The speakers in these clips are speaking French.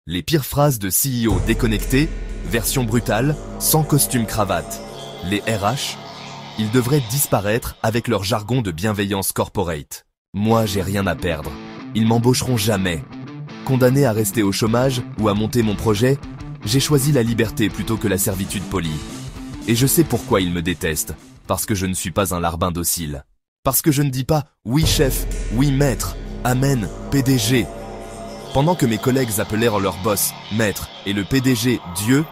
Les pires phrases de CEO déconnectés, version brutale, sans costume cravate. Les RH, ils devraient disparaître avec leur jargon de bienveillance corporate. Moi, j'ai rien à perdre. Ils m'embaucheront jamais. Condamné à rester au chômage ou à monter mon projet, j'ai choisi la liberté plutôt que la servitude polie. Et je sais pourquoi ils me détestent. Parce que je ne suis pas un larbin docile. Parce que je ne dis pas « oui chef »,« oui maître »,« amen, PDG ». Pendant que mes collègues appelèrent leur boss « maître » et le PDG « Dieu »,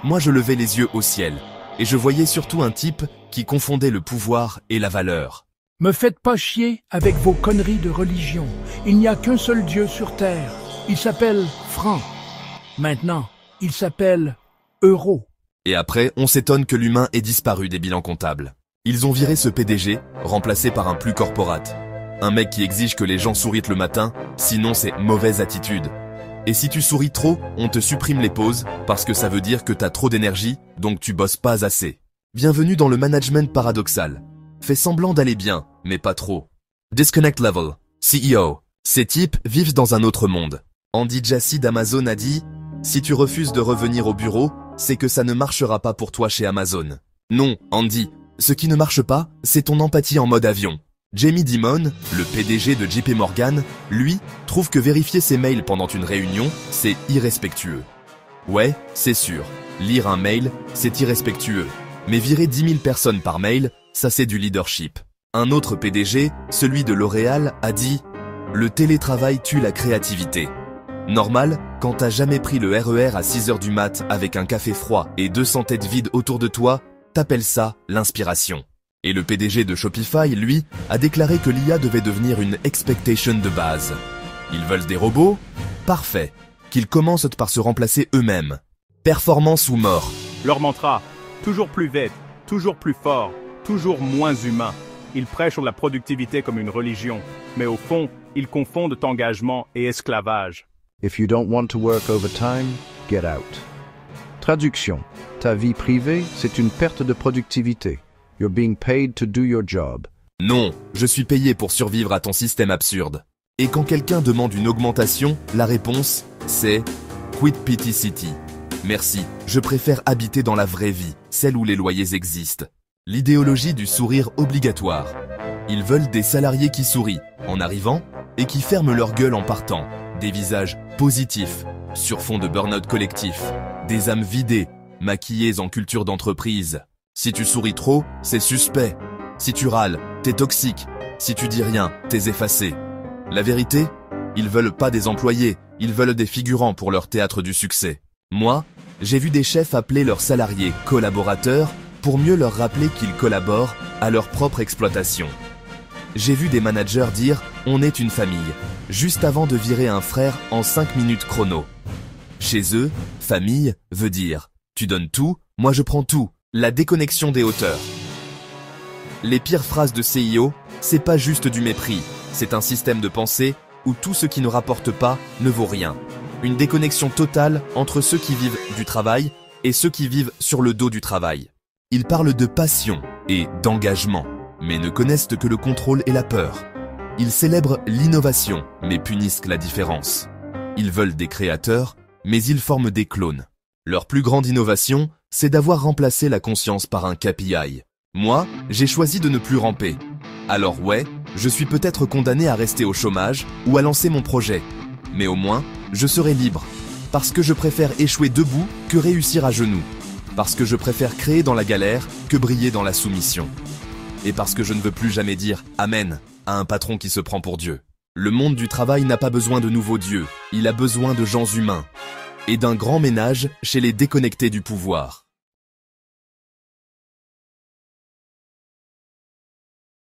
moi je levais les yeux au ciel. Et je voyais surtout un type qui confondait le pouvoir et la valeur. Me faites pas chier avec vos conneries de religion. Il n'y a qu'un seul Dieu sur terre. Il s'appelle franc. Maintenant, il s'appelle euro. Et après, on s'étonne que l'humain ait disparu des bilans comptables. Ils ont viré ce PDG, remplacé par un plus corporate. Un mec qui exige que les gens sourient le matin, sinon c'est mauvaise attitude. Et si tu souris trop, on te supprime les pauses, parce que ça veut dire que t'as trop d'énergie, donc tu bosses pas assez. Bienvenue dans le management paradoxal. Fais semblant d'aller bien, mais pas trop. Disconnect level, CEO. Ces types vivent dans un autre monde. Andy Jassy d'Amazon a dit « Si tu refuses de revenir au bureau, c'est que ça ne marchera pas pour toi chez Amazon. » Non, Andy, ce qui ne marche pas, c'est ton empathie en mode avion. Jamie Dimon, le PDG de JP Morgan, lui, trouve que vérifier ses mails pendant une réunion, c'est irrespectueux. Ouais, c'est sûr, lire un mail, c'est irrespectueux. Mais virer 10 000 personnes par mail, ça c'est du leadership. Un autre PDG, celui de L'Oréal, a dit « Le télétravail tue la créativité. Normal, quand t'as jamais pris le RER à 6h du mat avec un café froid et 200 têtes vides autour de toi, t'appelles ça l'inspiration. » Et le PDG de Shopify, lui, a déclaré que l'IA devait devenir une expectation de base. Ils veulent des robots? Parfait. Qu'ils commencent par se remplacer eux-mêmes. Performance ou mort. Leur mantra, toujours plus vite, toujours plus fort, toujours moins humain. Ils prêchent sur la productivité comme une religion, mais au fond, ils confondent engagement et esclavage. If you don't want to work overtime, get out. Traduction. Ta vie privée, c'est une perte de productivité. You're being paid to do your job. Non, je suis payé pour survivre à ton système absurde. Et quand quelqu'un demande une augmentation, la réponse, c'est « Quit Pity City ». Merci, je préfère habiter dans la vraie vie, celle où les loyers existent. L'idéologie du sourire obligatoire. Ils veulent des salariés qui sourient, en arrivant, et qui ferment leur gueule en partant. Des visages positifs, sur fond de burn-out collectif. Des âmes vidées, maquillées en culture d'entreprise. Si tu souris trop, c'est suspect. Si tu râles, t'es toxique. Si tu dis rien, t'es effacé. La vérité, ils veulent pas des employés, ils veulent des figurants pour leur théâtre du succès. Moi, j'ai vu des chefs appeler leurs salariés collaborateurs pour mieux leur rappeler qu'ils collaborent à leur propre exploitation. J'ai vu des managers dire « on est une famille », juste avant de virer un frère en 5 minutes chrono. Chez eux, famille veut dire « tu donnes tout, moi je prends tout ». La déconnexion des hauteurs. Les pires phrases de CEO, c'est pas juste du mépris, c'est un système de pensée où tout ce qui ne rapporte pas ne vaut rien. Une déconnexion totale entre ceux qui vivent du travail et ceux qui vivent sur le dos du travail. Ils parlent de passion et d'engagement, mais ne connaissent que le contrôle et la peur. Ils célèbrent l'innovation, mais punissent la différence. Ils veulent des créateurs, mais ils forment des clones. Leur plus grande innovation, c'est d'avoir remplacé la conscience par un KPI. Moi, j'ai choisi de ne plus ramper. Alors ouais, je suis peut-être condamné à rester au chômage ou à lancer mon projet. Mais au moins, je serai libre. Parce que je préfère échouer debout que réussir à genoux. Parce que je préfère créer dans la galère que briller dans la soumission. Et parce que je ne veux plus jamais dire « Amen » à un patron qui se prend pour Dieu. Le monde du travail n'a pas besoin de nouveaux dieux, il a besoin de gens humains. Et d'un grand ménage chez les déconnectés du pouvoir.